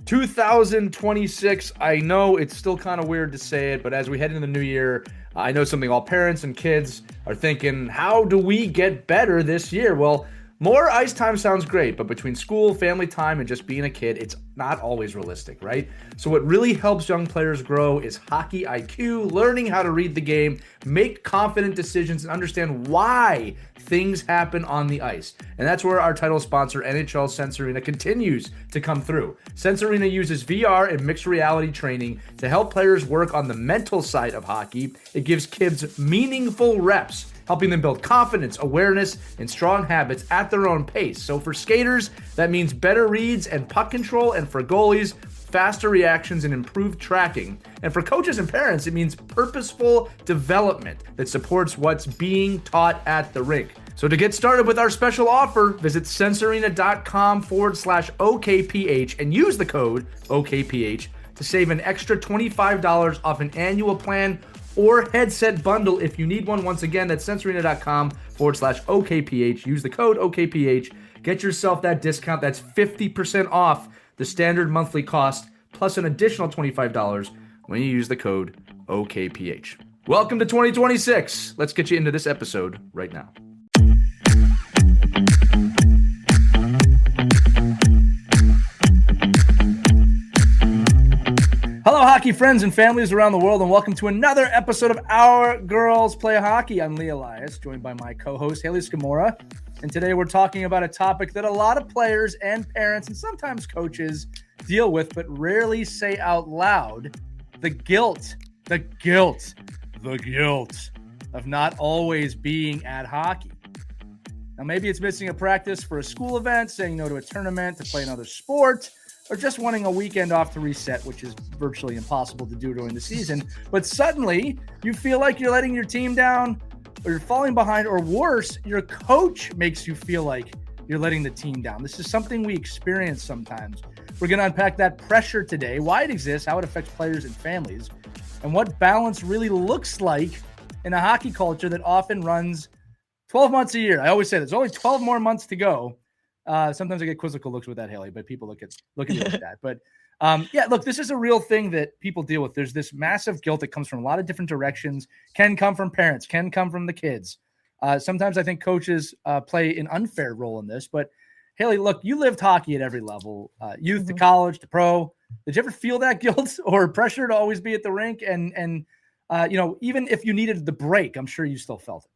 2026. I know it's still kind of weird to say it, but as we head into the new year, I know something all parents and kids are thinking, how do we get better this year? Well, more ice time sounds great, but between school, family time, and just being a kid, it's not always realistic, right? So, what really helps young players grow is hockey IQ, learning how to read the game, make confident decisions, and understand why things happen on the ice. And that's where our title sponsor, NHL Sensorina, continues to come through. Sensorina uses VR and mixed reality training to help players work on the mental side of hockey. It gives kids meaningful reps, helping them build confidence, awareness, and strong habits at their own pace. So for skaters, that means better reads and puck control, and for goalies, faster reactions and improved tracking. And for coaches and parents, it means purposeful development that supports what's being taught at the rink. So to get started with our special offer, visit sensorina.com/OKPH and use the code OKPH to save an extra $25 off an annual plan or headset bundle if you need one. Once again, that's sensorina.com/OKPH. Use the code OKPH. Get yourself that discount. That's 50% off the standard monthly cost, plus an additional $25 when you use the code OKPH. Welcome to 2026. Let's get you into this episode right now. Hello, hockey friends and families around the world, and welcome to another episode of Our Girls Play Hockey. I'm Elias, joined by my co-host, Hayley Scamurra, and today we're talking about a topic that a lot of players and parents and sometimes coaches deal with but rarely say out loud: the guilt of not always being at hockey. Now, maybe it's missing a practice for a school event, saying no to a tournament to play another sport, or just wanting a weekend off to reset, which is virtually impossible to do during the season. But suddenly, you feel like you're letting your team down, or you're falling behind, or worse, your coach makes you feel like you're letting the team down. This is something we experience sometimes. We're going to unpack that pressure today, why it exists, how it affects players and families, and what balance really looks like in a hockey culture that often runs 12 months a year. I always say there's only 12 more months to go. Sometimes I get quizzical looks with that, Haley, but people look at you like that. But yeah, look, this is a real thing that people deal with. There's this massive guilt that comes from a lot of different directions, can come from parents, can come from the kids. Sometimes I think coaches play an unfair role in this. But Haley, look, you lived hockey at every level, youth to college to pro. Did you ever feel that guilt or pressure to always be at the rink? And you know, even if you needed the break, I'm sure you still felt it.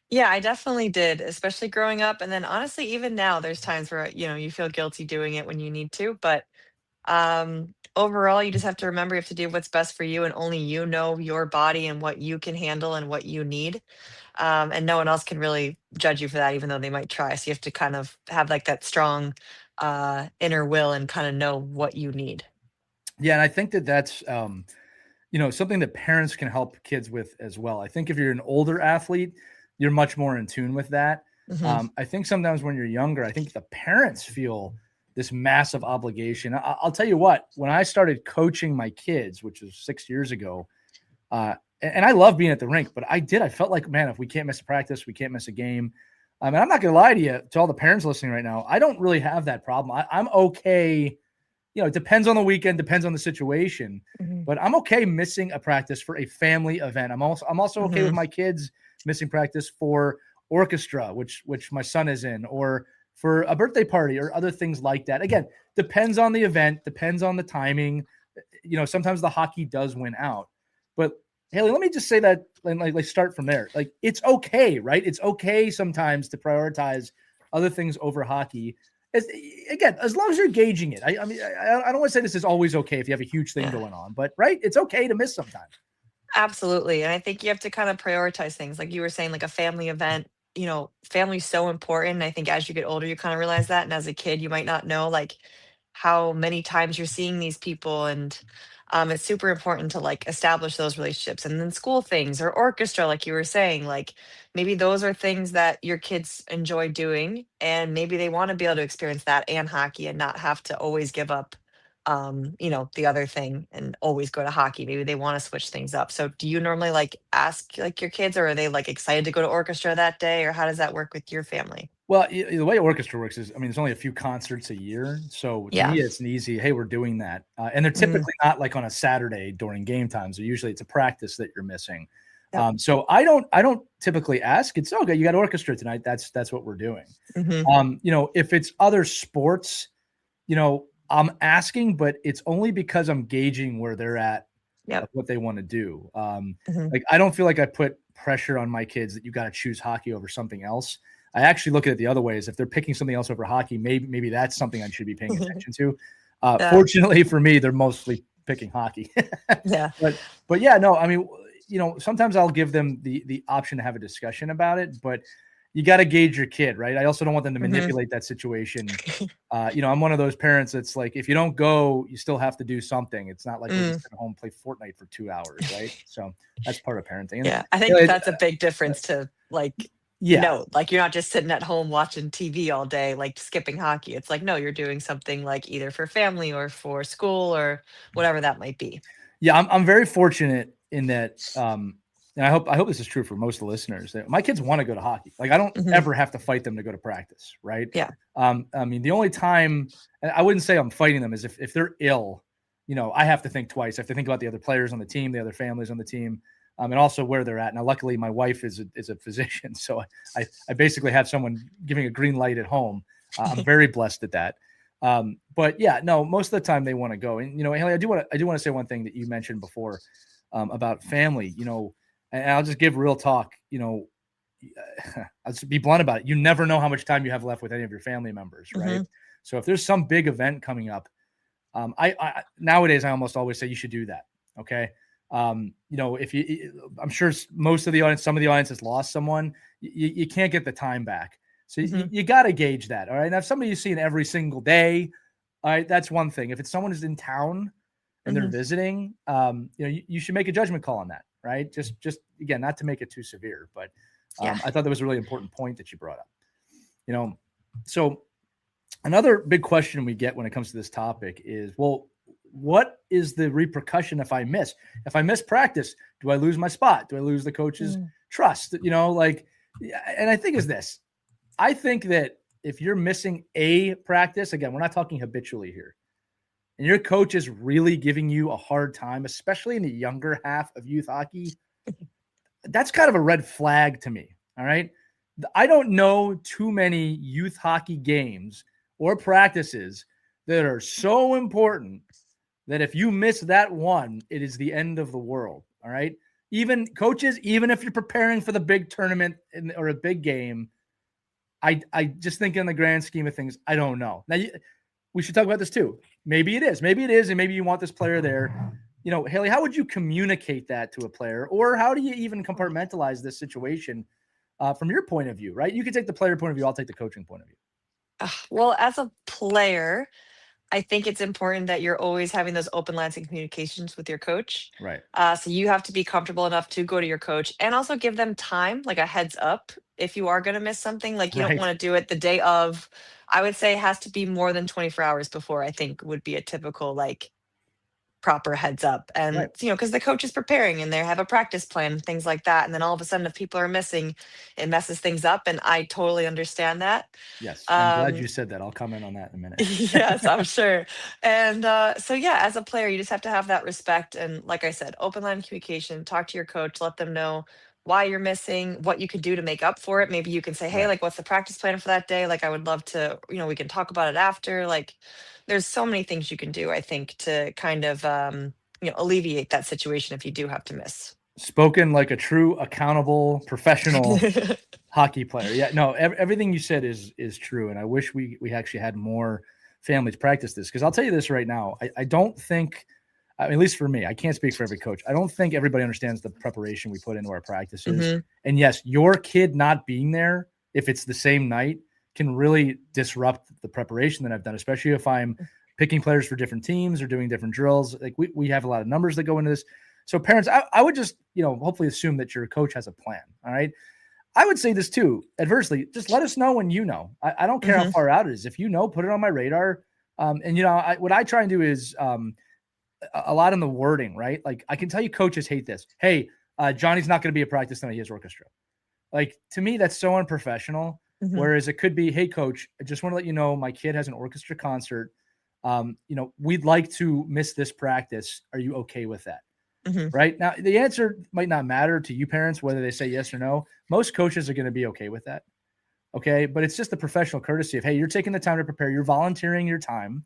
Yeah, I definitely did, especially growing up. And then honestly, even now, there's times where, you feel guilty doing it when you need to. But overall, you just have to remember you have to do what's best for you, and only you know your body and what you can handle and what you need. And no one else can really judge you for that, even though they might try. So you have to kind of have like that strong inner will and kind of know what you need. Yeah, and I think that's something that parents can help kids with as well. I think if you're an older athlete, you're much more in tune with that. hmm I think sometimes when you're younger, I think the parents feel this massive obligation. I'll tell you what, when I started coaching my kids, which was 6 years ago, and I love being at the rink, but I felt like, man, if we can't miss a practice, we can't miss a game. And I'm not going to lie to you, to all the parents listening right now, I don't really have that problem. I'm okay. It depends on the weekend, depends on the situation, hmm but I'm okay missing a practice for a family event. I'm also okay with hmm my kids missing practice for orchestra, which my son is in, or for a birthday party or other things like that. Again, depends on the event, depends on the timing. Sometimes the hockey does win out. But Haley, let me just say that, like start from there. Like, it's okay, right? It's okay sometimes to prioritize other things over hockey. As long as you're gauging it. I mean, I don't want to say this is always okay if you have a huge thing Yeah. going on, but right, it's okay to miss sometimes. Absolutely. And I think you have to kind of prioritize things. Like you were saying, like a family event, family's so important. And I think as you get older, you kind of realize that. And as a kid, you might not know like how many times you're seeing these people. And it's super important to like establish those relationships. And then school things or orchestra, like you were saying, like maybe those are things that your kids enjoy doing. And maybe they want to be able to experience that and hockey and not have to always give up the other thing and always go to hockey. Maybe they want to switch things up. So do you normally like ask like your kids, or are they like excited to go to orchestra that day, or how does that work with your family? Well, the way orchestra works is, I mean, there's only a few concerts a year. So to Yeah. me, it's an easy, hey, we're doing that. And they're Mhm. typically not like on a Saturday during game times. Usually it's a practice that you're missing. Yep. So I don't typically ask. It's okay. You got orchestra tonight. That's what we're doing. Mhm. If it's other sports, I'm asking, but it's only because I'm gauging where they're at of Yep. what they want to do. Mhm. Like I don't feel like I put pressure on my kids that you got to choose hockey over something else. I actually look at it the other way. Is if they're picking something else over hockey, maybe that's something I should be paying attention to. Yeah. Fortunately for me, they're mostly picking hockey. Yeah. but yeah, no, I mean, sometimes I'll give them the option to have a discussion about it, but you got to gauge your kid, right? I also don't want them to Mhm. manipulate that situation. I'm one of those parents that's like, if you don't go, you still have to do something. It's not like we're Mm. just at home play Fortnite for 2 hours, right? So that's part of parenting. And Yeah, I you know, think it, that's a big difference to, like, yeah, note. Like, you're not just sitting at home watching TV all day, like, skipping hockey. It's like, no, you're doing something, like, either for family or for school or whatever that might be. yeah, I'm very fortunate in that, and I hope this is true for most of the listeners, that my kids want to go to hockey. Like I don't Mhm. ever have to fight them to go to practice, right? Yeah. I mean, the only time, and I wouldn't say I'm fighting them, is if they're ill, I have to think twice. I have to think about the other players on the team, the other families on the team, and also where they're at. Now, luckily, my wife is a physician, so I basically have someone giving a green light at home. I'm very blessed at that. But yeah, no, most of the time they want to go. And Haley, I do want to say one thing that you mentioned before, about family. And I'll just give real talk. I'll just be blunt about it. You never know how much time you have left with any of your family members, right? Mhm. So if there's some big event coming up, I nowadays I almost always say you should do that. Okay. If I'm sure most of the audience, some of the audience has lost someone. You can't get the time back. So Mhm. you got to gauge that. All right. Now, if somebody you see every single day, all right, that's one thing. If it's someone who's in town and they're Mhm. visiting, you should make a judgment call on that. Right. Just again, not to make it too severe, but Yeah. I thought that was a really important point that you brought up. You know, so another big question we get when it comes to this topic is, well, what is the repercussion if I miss? If I miss practice, do I lose my spot? Do I lose the coach's Mm. trust? And I think is this. I think that if you're missing a practice, again, we're not talking habitually here, and your coach is really giving you a hard time, especially in the younger half of youth hockey, that's kind of a red flag to me. All right. I don't know too many youth hockey games or practices that are so important that if you miss that one, it is the end of the world. All right. Even coaches, even if you're preparing for the big tournament or a big game, I just think in the grand scheme of things, I don't know. Now, we should talk about this too. Maybe it is. Maybe it is. And maybe you want this player there. Haley, how would you communicate that to a player? Or how do you even compartmentalize this situation from your point of view, right? You can take the player point of view. I'll take the coaching point of view. Well, as a player, I think it's important that you're always having those open lines and communications with your coach. Right. So you have to be comfortable enough to go to your coach and also give them time, like a heads up if you are going to miss something. Like you don't Right. want to do it the day of. I would say it has to be more than 24 hours before, I think would be a typical like proper heads up. Right. And because the coach is preparing and they have a practice plan and things like that. And then all of a sudden if people are missing, it messes things up. And I totally understand that. Yes. I'm glad you Um, said that. I'll comment on that in a minute. Yes, I'm sure. And so, yeah, as a player, you just have to have that respect. And like I said, open line communication, talk to your coach, let them know why you're missing, what you could do to make up for it. Maybe you can say, hey, Right. like, what's the practice plan for that day? Like, I would love to, we can talk about it after. Like, there's so many things you can do, I think, to kind of, alleviate that situation if you do have to miss. Spoken like a true accountable professional hockey player. Yeah, no, everything you said is true, and I wish we actually had more families practice this, because I'll tell you this right now. I don't think, I mean, at least for me, I can't speak for every coach. I don't think everybody understands the preparation we put into our practices. Hmm. And yes, your kid not being there, if it's the same night, can really disrupt the preparation that I've done, especially if I'm picking players for different teams or doing different drills. Like we have a lot of numbers that go into this. So parents, I would just, hopefully assume that your coach has a plan. All right. I would say this too, adversely, just let us know when I don't care how Hmm. far out it is. If put it on my radar. What I try and do is a lot in the wording, right? Like I can tell you coaches hate this. Hey, Johnny's not going to be at practice tonight. He has orchestra. Like to me, that's so unprofessional. Mhm. Whereas it could be, hey, coach, I just want to let you know my kid has an orchestra concert. We'd like to miss this practice. Are you okay with that? Mhm. Right now, the answer might not matter to you parents, whether they say yes or no. Most coaches are going to be okay with that. Okay. But it's just the professional courtesy of, hey, you're taking the time to prepare. You're volunteering your time.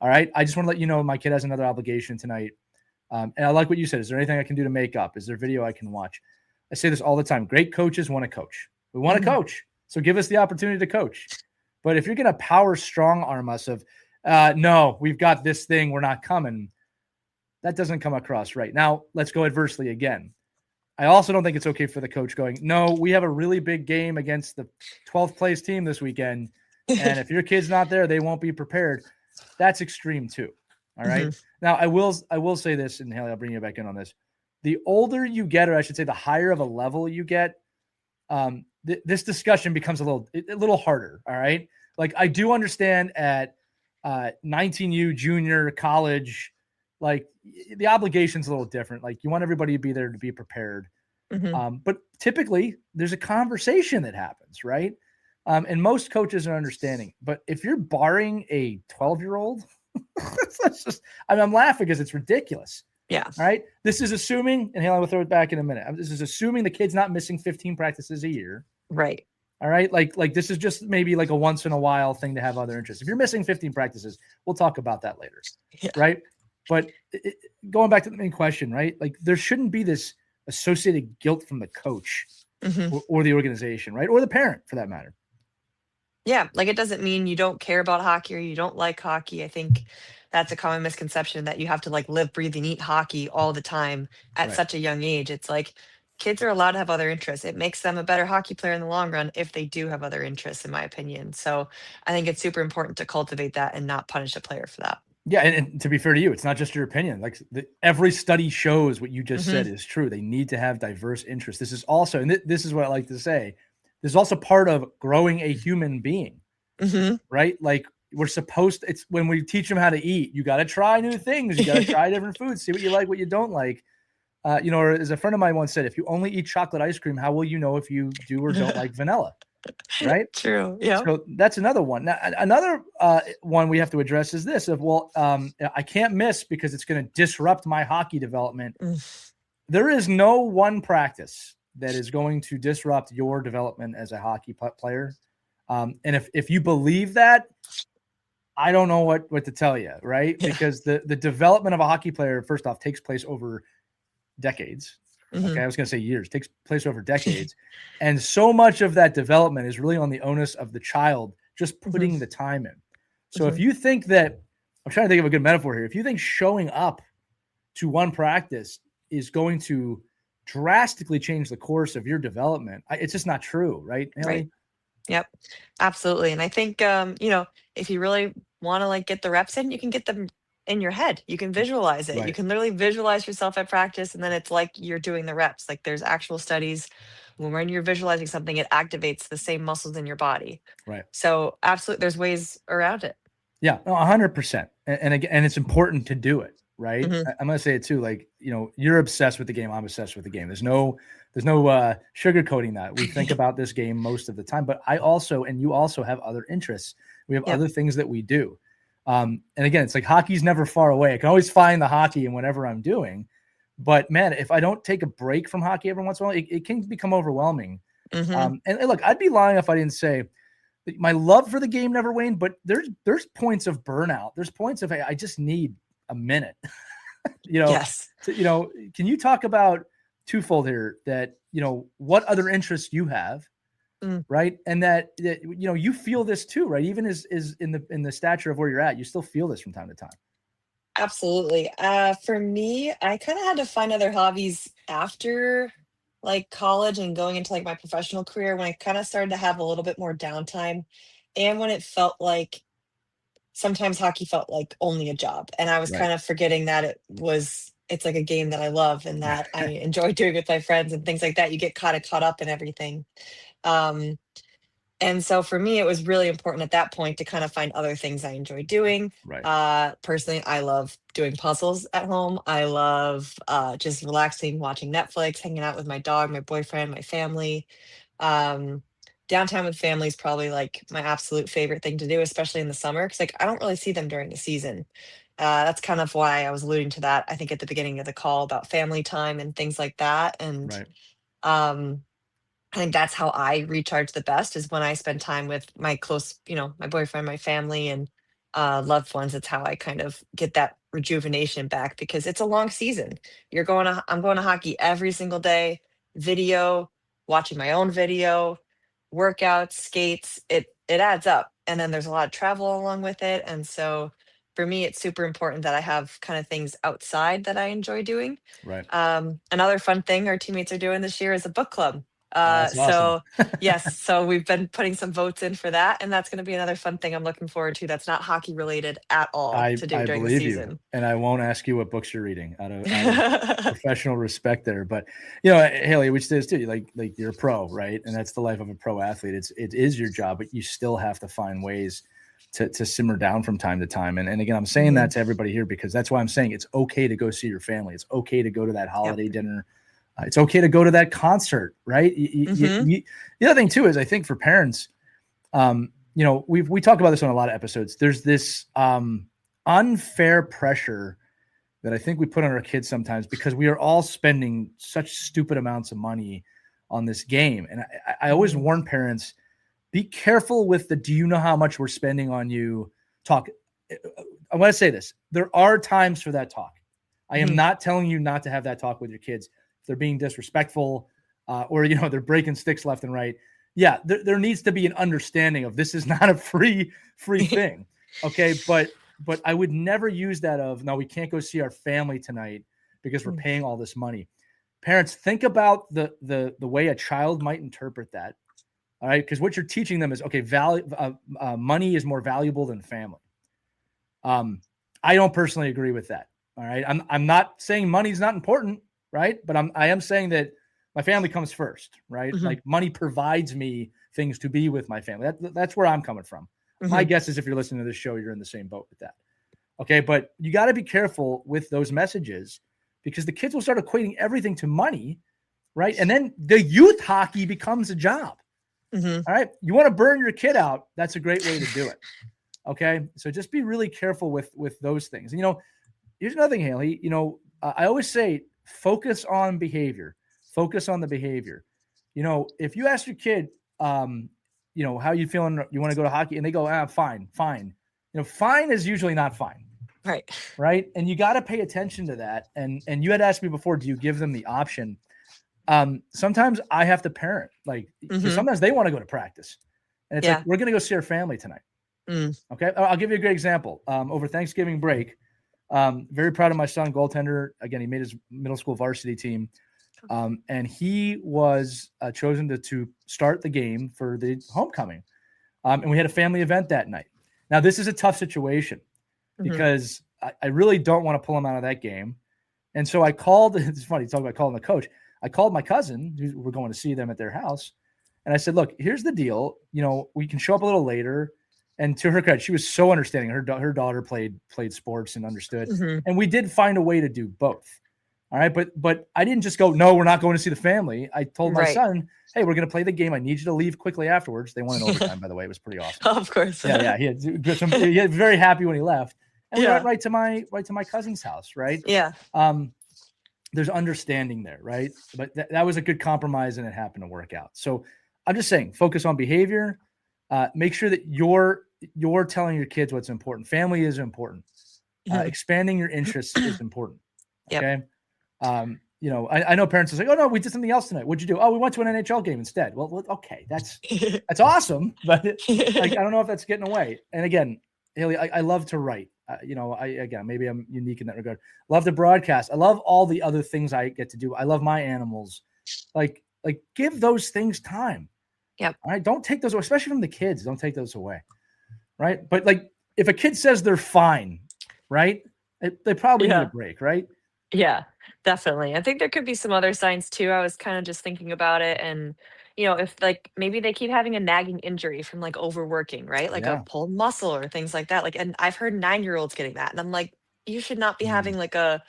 All right. I just want to let you know my kid has another obligation tonight. And I like what you said. Is there anything I can do to make up? Is there video I can watch? I say this all the time. Great coaches want to coach. We want to Mhm. coach. So give us the opportunity to coach. But if you're going to power strong arm us of, no, we've got this thing, we're not coming, that doesn't come across right. Now, let's go adversely again. I also don't think it's okay for the coach going, no, we have a really big game against the 12th place team this weekend. And if your kid's not there, they won't be prepared. That's extreme too. All right. Mhm. Now I will say this, and Haley, I'll bring you back in on this. The older you get, or I should say the higher of a level you get, this discussion becomes a little harder. All right. Like I do understand at 19U junior college, like the obligation's a little different. Like you want everybody to be there to be prepared. Mhm. But typically there's a conversation that happens, right? And most coaches are understanding. But if you're barring a 12-year-old, I'm laughing because it's ridiculous. Yeah. All right. This is assuming, and Haley, will throw it back in a minute. This is assuming the kid's not missing 15 practices a year. Right. All right. Like this is just maybe like a once in a while thing to have other interests. If you're missing 15 practices, we'll talk about that later. Yeah. Right. But going back to the main question, right? Like there shouldn't be this associated guilt from the coach Mhm. or the organization, right? Or the parent for that matter. Yeah, like, it doesn't mean you don't care about hockey or you don't like hockey. I think that's a common misconception that you have to, like, live, breathe, and eat hockey all the time at Right. such a young age. It's like, kids are allowed to have other interests. It makes them a better hockey player in the long run if they do have other interests, in my opinion. So, I think it's super important to cultivate that and not punish a player for that. Yeah, and to be fair to you, it's not just your opinion. Like every study shows what you just said Mhm. is true. They need to have diverse interests. This is also, and this is what I like to say, this is also part of growing a human being, Mhm. right? Like we're supposed to, it's when we teach them how to eat, you got to try new things. You got to try different foods, see what you like, what you don't like. Or as a friend of mine once said, if you only eat chocolate ice cream, how will you know if you do or don't like vanilla? Right. True, yeah. So that's another one. Now, another one we have to address is this of, well, I can't miss because it's going to disrupt my hockey development. Mm. There is no one practice that is going to disrupt your development as a hockey player. And if you believe that, I don't know what to tell you, right? Yeah. Because the development of a hockey player, first off, takes place over decades. Okay, Mhm. I was going to say years, takes place over decades. And so much of that development is really on the onus of the child just Mhm. putting the time in. So if Mhm. you think that, I'm trying to think of a good metaphor here. If you think showing up to one practice is going to drastically change the course of your development, it's just not true, right, Right. Haley? Yep, absolutely. And I think, if you really want to like get the reps in, you can get them in your head. You can visualize it. You Right, can literally visualize yourself at practice, and then it's like you're doing the reps. Like there's actual studies when you're visualizing something, it activates the same muscles in your body. right. So absolutely, there's ways around it. Yeah, no, 100%. And again, and it's important to do it, right? Hmm. I'm gonna say it too. Like, you're obsessed with the game. I'm obsessed with the game. There's no sugarcoating that. We think about this game most of the time, but I also, and you also have other interests. We have Yep. other things that we do. And again, it's like hockey's never far away. I can always find the hockey in whatever I'm doing. But man, if I don't take a break from hockey every once in a while, it can become overwhelming. Hmm. And look, I'd be lying if I didn't say my love for the game never waned, but there's points of burnout. There's points of, hey, I just need a minute. you know, Yes. can you talk about twofold here that, what other interests you have, Mm. right? And that you feel this too, right? Even as in the stature of where you're at, you still feel this from time to time. Absolutely. For me, I kind of had to find other hobbies after like college and going into like my professional career when I kind of started to have a little bit more downtime and when it felt like sometimes hockey felt like only a job and I was Right. kind of forgetting that it's like a game that I love and that I enjoy doing with my friends and things like that. You get kind of caught up in everything. Um, and so for me, it was really important at that point to kind of find other things I enjoy doing. Right. Personally, I love doing puzzles at home. I love just relaxing, watching Netflix, hanging out with my dog, my boyfriend, my family. Um, Downtown with family is probably like my absolute favorite thing to do, especially in the summer, because like I don't really see them during the season. That's kind of why I was alluding to that, I think, at the beginning of the call about family time and things like that. And Right. um, I think that's how I recharge the best is when I spend time with my close, my boyfriend, my family, and loved ones. It's how I kind of get that rejuvenation back because it's a long season. I'm going to hockey every single day, video, watching my own video, workouts, skates. It adds up, and then there's a lot of travel along with it. And so, for me, it's super important that I have kind of things outside that I enjoy doing. Right. Another fun thing our teammates are doing this year is a book club. Oh, that's awesome. So yes, so we've been putting some votes in for that, and that's going to be another fun thing I'm looking forward to. That's not hockey related at all I to do I during the believe you, season. and I won't ask you what books you're reading out of professional respect there. But Haley, which says too, like you're a pro, right? And that's the life of a pro athlete. It is your job, but you still have to find ways to simmer down from time to time. And again, I'm saying Mhm. that to everybody here because that's why I'm saying it's okay to go see your family. It's okay to go to that Yep. holiday dinner. It's okay to go to that concert, right? Mhm. The other thing too is I think for parents, we talk about this on a lot of episodes. There's this unfair pressure that I think we put on our kids sometimes because we are all spending such stupid amounts of money on this game. And I always Mhm. warn parents, be careful with the, do you know how much we're spending on you talk. I want to say this. There are times for that talk. I am Mhm. not telling you not to have that talk with your kids. If they're being disrespectful or, they're breaking sticks left and right. Yeah, there needs to be an understanding of this is not a free thing. Okay. But I would never use that of, no, we can't go see our family tonight because we're Mm. paying all this money. Parents, think about the way a child might interpret that. All right. Because what you're teaching them is, okay, money is more valuable than family. I don't personally agree with that. All right. I'm not saying money's not important, right? But I am saying that my family comes first, right? Mhm. Like money provides me things to be with my family. That's where I'm coming from. My Mhm. guess is if you're listening to this show, you're in the same boat with that. Okay. But you got to be careful with those messages because the kids will start equating everything to money, right? And then the youth hockey becomes a job. Mhm. All right. You want to burn your kid out. That's a great way to do it. Okay. So just be really careful with those things. And, here's another thing, Haley. I always say focus on behavior, focus on the behavior. If you ask your kid, how you feeling, you want to go to hockey, and they go, fine, fine. Fine is usually not fine, Right. right? And you got to pay attention to that. And you had asked me before, do you give them the option? Sometimes I have to parent, like, because Mhm. sometimes they want to go to practice, and it's like, Yeah. we're going to go see our family tonight. Mm. Okay. I'll give you a great example. Over Thanksgiving break, very proud of my son, goaltender. Again, he made his middle school varsity team. And he was chosen to start the game for the homecoming. And we had a family event that night. Now, this is a tough situation Mhm. because I really don't want to pull him out of that game. And so I called, it's funny, talk about calling the coach. I called my cousin, who we're going to see them at their house. And I said, look, here's the deal. We can show up a little later. And to her credit, she was so understanding. Her daughter played sports and understood. Mhm. And we did find a way to do both. All right. But I didn't just go, no, we're not going to see the family. I told my Right. son, hey, we're going to play the game. I need you to leave quickly afterwards. They won in overtime, by the way. It was pretty awesome. Of course. Yeah. He had very happy when he left. And we went Yeah. right to my cousin's house, right? Yeah. Um, there's understanding there, right? But that was a good compromise and it happened to work out. So I'm just saying, focus on behavior. Make sure that you're telling your kids what's important. Family is important. Mhm. Expanding your interests is important. Yep. Okay. I know parents are like, oh no, we did something else tonight. What'd you do? Oh, we went to an NHL game instead. Well, okay, that's awesome, but like I don't know if that's getting away. And again, Haley, I love to write. Maybe I'm unique in that regard. Love to broadcast. I love all the other things I get to do. I love my animals. Like give those things time. Yep. All right. Don't take those, especially from the kids. Don't take those away. Right. But like if a kid says they're fine, right? They probably need a Yeah. break, right? Yeah, definitely. I think there could be some other signs too. I was kind of just thinking about it and if like maybe they keep having a nagging injury from like overworking, right? Like a Yeah. pulled muscle or things like that. Like and I've heard 9-year-olds getting that. And I'm like, you should not be Mm, having like a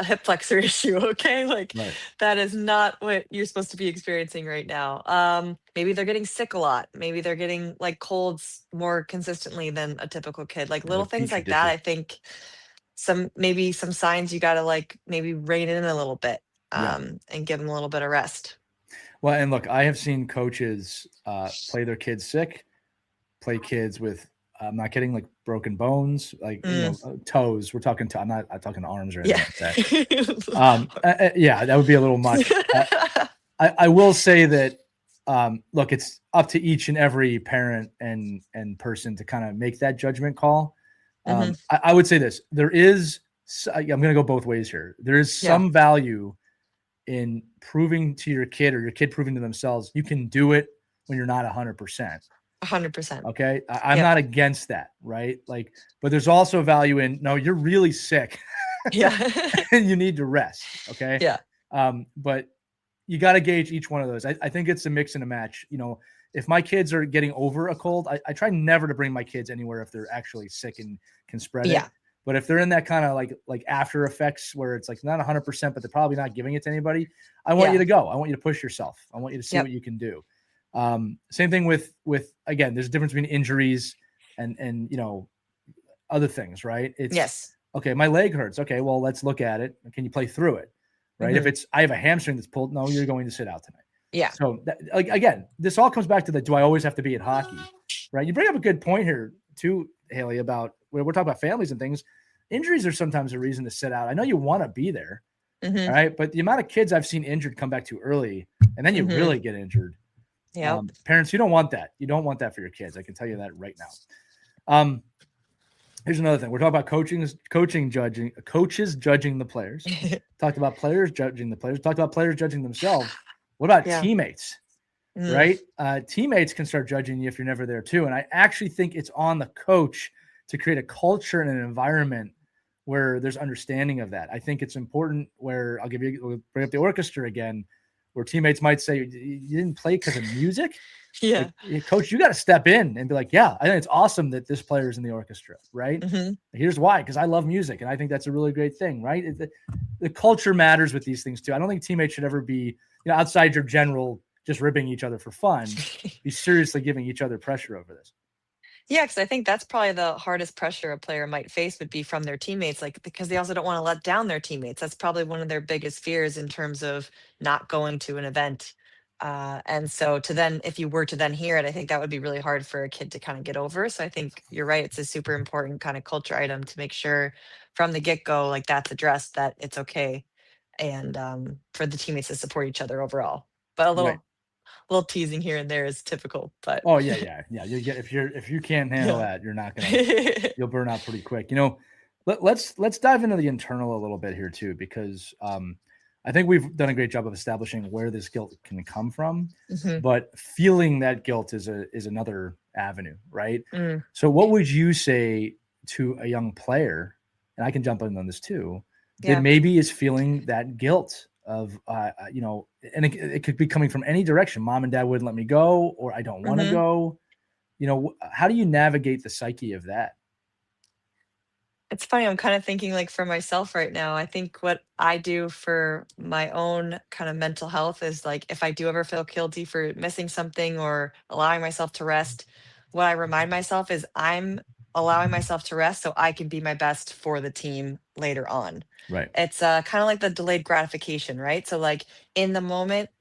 hip flexor issue, okay? Like right. that is not what you're supposed to be experiencing right now. Maybe they're getting sick a lot. Maybe they're getting like colds more consistently than a typical kid. Like Yeah, their little things petri like that, dishes. I think maybe some signs you got to like maybe rein in a little bit Yeah. and give them a little bit of rest. Well, and look, I have seen coaches play their kids sick, play kids with, I'm not kidding, like broken bones, like, Mm, toes. We're talking, I'm talking arms or anything yeah. like that. Yeah, that would be a little much. I will say that, look, it's up to each and every parent and person to kind of make that judgment call. Hmm. I would say this: I'm going to go both ways here. There is Yeah. some value in proving to your kid or your kid proving to themselves you can do it when you're not 100%. 100%. Okay, I'm Yep. not against that, right? Like, but there's also value in, no, you're really sick Yeah. and you need to rest. Okay, Yeah. but you got to gauge each one of those. I think it's a mix and a match. If my kids are getting over a cold, I try never to bring my kids anywhere if they're actually sick and can spread it. Yeah. But if they're in that kind of like after effects where it's like not 100%, but they're probably not giving it to anybody, I want you Yeah. to go. I want you to push yourself. I want you to see Yep. what you can do. Same thing with again, there's a difference between injuries and other things, right? It's Yes. okay. My leg hurts. Okay, well, let's look at it. Can you play through it? Right? If Hmm. it's I have a hamstring that's pulled, no, you're going to sit out tonight. Yeah. So like again, this all comes back to do I always have to be at hockey? Right? You bring up a good point here too, Haley, about where we're talking about families and things. Injuries are sometimes a reason to sit out. I know you want to be there, Hmm. all right, but the amount of kids I've seen injured come back too early, and then you Hmm. really get injured. Yep. Parents, you don't want that. You don't want that for your kids. I can tell you that right now. Here's another thing. We're talking about coaches judging the players. Talked about players judging the players. Talked about players judging themselves. What about Yeah. teammates? Mm. Right? Teammates can start judging you if you're never there too. And I actually think it's on the coach to create a culture and an environment where there's understanding of that. I think it's important where we'll bring up the orchestra again, where teammates might say, you didn't play because of music? Yeah. Like, coach, you got to step in and be like, yeah, I think it's awesome that this player is in the orchestra, right? Hmm. Here's why, because I love music and I think that's a really great thing, right? The culture matters with these things too. I don't think teammates should ever be, outside your general just ribbing each other for fun, be seriously giving each other pressure over this. Yeah, because I think that's probably the hardest pressure a player might face would be from their teammates, like because they also don't want to let down their teammates. That's probably one of their biggest fears in terms of not going to an event. And so to then, if you were to then hear it, I think that would be really hard for a kid to kind of get over. So I think you're right. It's a super important kind of culture item to make sure from the get go, like that's addressed, that it's okay. And for the teammates to support each other overall. But a Right. little teasing here and there is typical, but Oh yeah. You get if you can't handle yeah. that, you'll burn out pretty quick. Let's dive into the internal a little bit here too, because I think we've done a great job of establishing where this guilt can come from, Mhm. but feeling that guilt is another avenue, right? Mm, So, what would you say to a young player, and I can jump in on this too, that yeah. maybe is feeling that guilt of, and it could be coming from any direction. Mom and dad wouldn't let me go, or I don't want to Mhm. go. How do you navigate the psyche of that? It's funny, I'm kinda thinking, like, for myself right now, I think what I do for my own kind of mental health is, like, if I do ever feel guilty for missing something or allowing myself to rest, what I remind myself is I'm allowing myself to rest so I can be my best for the team later on. Right. It's, kinda like the delayed gratification, right? So, like, in the moment,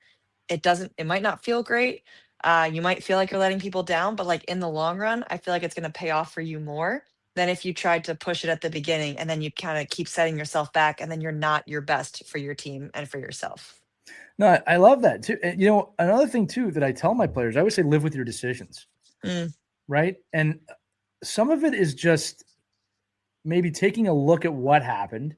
it might not feel great. You might feel like you're letting people down, but like in the long run, I feel like it's going to pay off for you more than if you tried to push it at the beginning and then you kind of keep setting yourself back and then you're not your best for your team and for yourself. No, I love that too. And, another thing too that I tell my players, I always say, live with your decisions, Mm, right? And some of it is just maybe taking a look at what happened,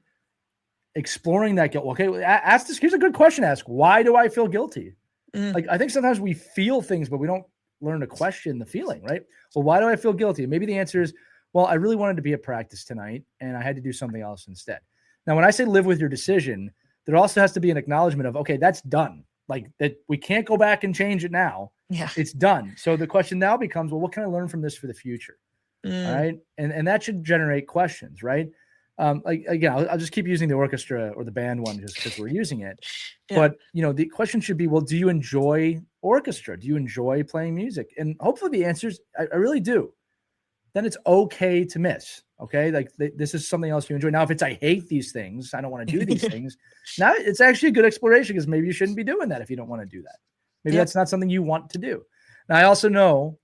exploring that guilt. Okay, ask this. Here's a good question to ask: why do I feel guilty? mm, Like, I think sometimes we feel things, but we don't learn to question the feeling, right? Well, why do I feel guilty? And maybe the answer is, well, I really wanted to be at practice tonight and I had to do something else instead. Now, when I say live with your decision, there also has to be an acknowledgement of, okay, that's done. Like, that we can't go back and change it now. yeah. It's done. So the question now becomes, well, what can I learn from this for the future? All Mm, right. And that should generate questions, right? Like again, I'll just keep using the orchestra or the band one just because we're using it. Yeah. But the question should be, well, do you enjoy orchestra? Do you enjoy playing music? And hopefully the answer is, I really do. Then it's okay to miss. Okay, like this is something else you enjoy. Now, if it's I hate these things, I don't want to do these things. Now it's actually a good exploration because maybe you shouldn't be doing that if you don't want to do that. Maybe that's not something you want to do. Now, I also know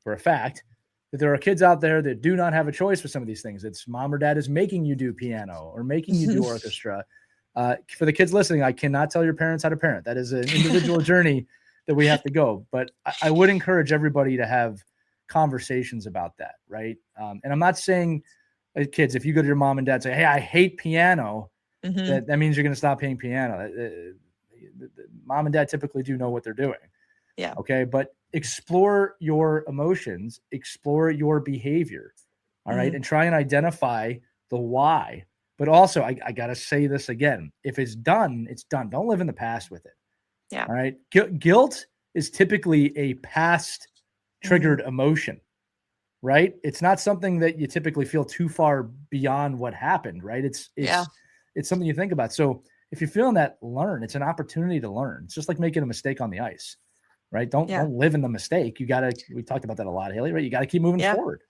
for a fact that there are kids out there that do not have a choice for some of these things. It's mom or dad is making you do piano or making you do orchestra. For the kids listening, I cannot tell your parents how to parent. That is an individual journey that we have to go. But I would encourage everybody to have conversations about that, right? And I'm not saying, kids, if you go to your mom and dad and say, hey, I hate piano, that means you're going to stop playing piano. Mom and dad typically do know what they're doing. Yeah. Okay. But explore your emotions, explore your behavior. All right. And try and identify the why. But also, I got to say this again. If it's done, it's done. Don't live in the past with it. Yeah. All right. Guilt is typically a past triggered emotion, right? It's not something that you typically feel too far beyond what happened, right? It's something you think about. So if you're feeling that, learn. It's an opportunity to learn. It's just like making a mistake on the ice, right? Don't live in the mistake. We talked about that a lot, Hayley, right? You got to keep moving forward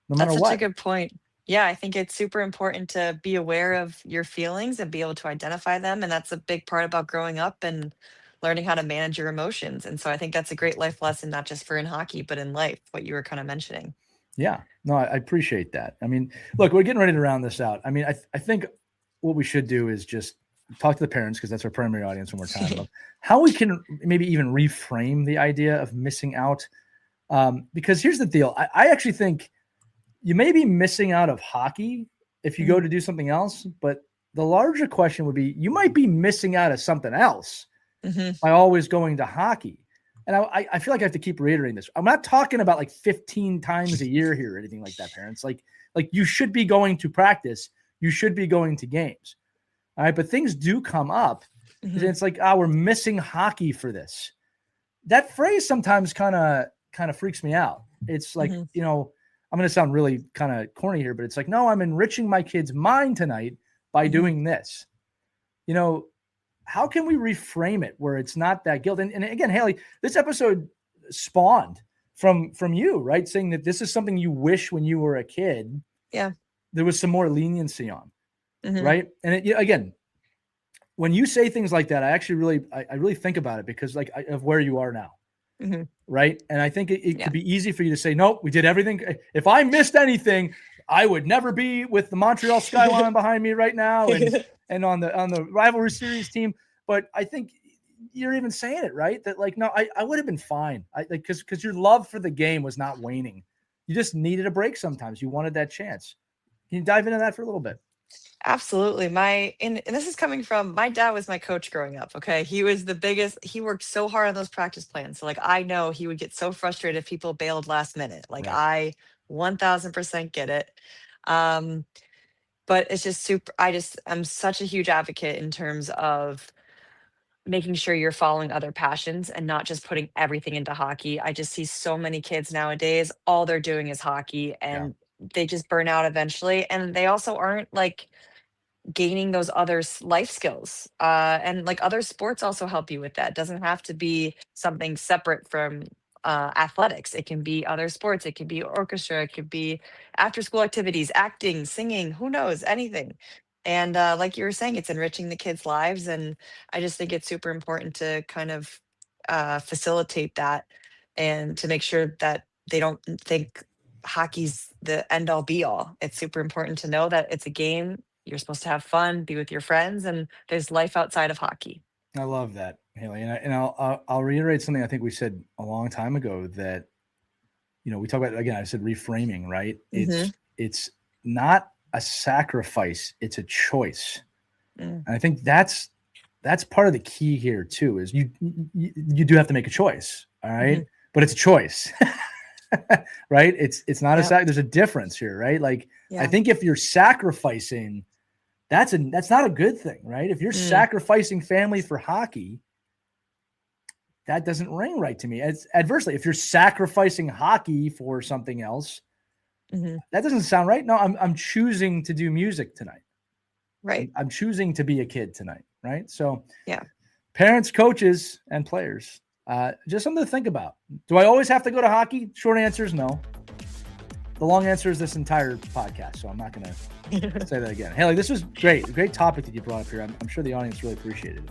no matter what. That's such a good point. Yeah, I think it's super important to be aware of your feelings and be able to identify them. And that's a big part about growing up and learning how to manage your emotions. And so I think that's a great life lesson, not just for in hockey, but in life, what you were kind of mentioning. Yeah, no, I appreciate that. I mean, look, we're getting ready to round this out. I mean, I think what we should do is just talk to the parents, because that's our primary audience when we're talking about how we can maybe even reframe the idea of missing out. Because here's the deal. I actually think you may be missing out of hockey if you go to do something else, but the larger question would be, you might be missing out of something else by always going to hockey. And I feel like I have to keep reiterating this. I'm not talking about like 15 times a year here or anything like that, parents. Like you should be going to practice. You should be going to games. All right. But things do come up. And it's like, we're missing hockey for this. That phrase sometimes kind of freaks me out. It's like, I'm going to sound really kind of corny here, but it's like, no, I'm enriching my kid's mind tonight by doing this. How can we reframe it where it's not that guilt? And again, Hayley, this episode spawned from you, right? Saying that this is something you wish when you were a kid. Yeah. There was some more leniency on, right? And again, when you say things like that, I really think about it because of where you are now. Right. And I think it could be easy for you to say, nope, we did everything. If I missed anything, I would never be with the Montreal Skyline behind me right now. And on the rivalry series team. But I think you're even saying it, right? That no, I would have been fine. Because your love for the game was not waning. You just needed a break sometimes. You wanted that chance. Can you dive into that for a little bit? Absolutely. And this is coming from my dad was my coach growing up. Okay. He was the biggest, he worked so hard on those practice plans. So I know he would get so frustrated if people bailed last minute. Right. I 1000% get it. But it's just I'm such a huge advocate in terms of making sure you're following other passions and not just putting everything into hockey. I just see so many kids nowadays, all they're doing is hockey and they just burn out eventually. And they also aren't gaining those other life skills. And other sports also help you with that. It doesn't have to be something separate from athletics. It can be other sports. It could be orchestra. It could be after school activities, acting, singing, who knows, anything. And like you were saying, it's enriching the kids' lives. And I just think it's super important to kind of facilitate that and to make sure that they don't think hockey's the end all be all. It's super important to know that it's a game. You're supposed to have fun, be with your friends, and there's life outside of hockey. I love that, Hayley. And I'll reiterate something I think we said a long time ago that, we talk about, again, I said reframing, right? It's not a sacrifice. It's a choice. And I think that's part of the key here too, is you do have to make a choice. All right. But it's a choice, right? It's not there's a difference here, right? I think if you're sacrificing, that's not a good thing, right? If you're sacrificing family for hockey, that doesn't ring right to me. It's adversely, if you're sacrificing hockey for something else, that doesn't sound right. No, I'm choosing to do music tonight. Right. I'm choosing to be a kid tonight, right? So Yeah. parents, coaches, and players, just something to think about. Do I always have to go to hockey? Short answer is no. The long answer is this entire podcast, so I'm not going to say that again. Hayley, this was great. A great topic that you brought up here. I'm sure the audience really appreciated it.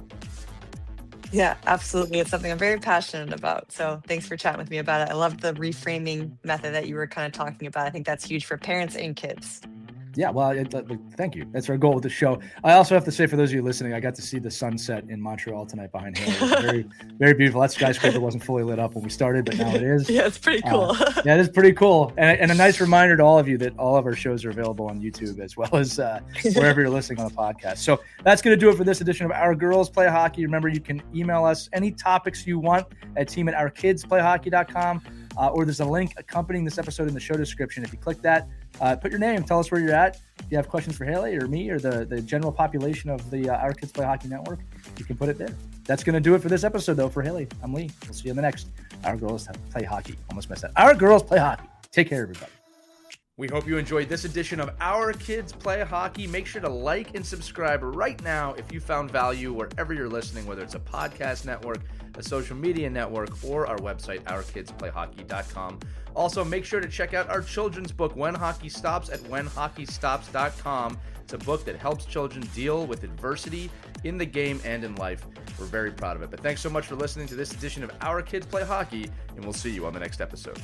Yeah, absolutely. It's something I'm very passionate about. So thanks for chatting with me about it. I love the reframing method that you were kind of talking about. I think that's huge for parents and kids. Yeah, well, thank you. That's our goal with the show. I also have to say, for those of you listening, I got to see the sunset in Montreal tonight behind Hayley. It was very, very beautiful. That skyscraper wasn't fully lit up when we started, but now it is. Yeah, it's pretty cool. Yeah, it is pretty cool. And a nice reminder to all of you that all of our shows are available on YouTube as well as wherever you're listening on a podcast. So that's going to do it for this edition of Our Girls Play Hockey. Remember, you can email us any topics you want at team@ourkidsplayhockey.com. Or there's a link accompanying this episode in the show description. If you click that, put your name, tell us where you're at. If you have questions for Hayley or me or the general population of the Our Kids Play Hockey Network, you can put it there. That's going to do it for this episode, though. For Hayley, I'm Lee. We'll see you in the next Our Girls Play Hockey. Almost messed up. Our Girls Play Hockey. Take care, everybody. We hope you enjoyed this edition of Our Kids Play Hockey. Make sure to like and subscribe right now if you found value wherever you're listening, whether it's a podcast network, a social media network, or our website, ourkidsplayhockey.com. Also, make sure to check out our children's book, When Hockey Stops, at whenhockeystops.com. It's a book that helps children deal with adversity in the game and in life. We're very proud of it. But thanks so much for listening to this edition of Our Kids Play Hockey, and we'll see you on the next episode.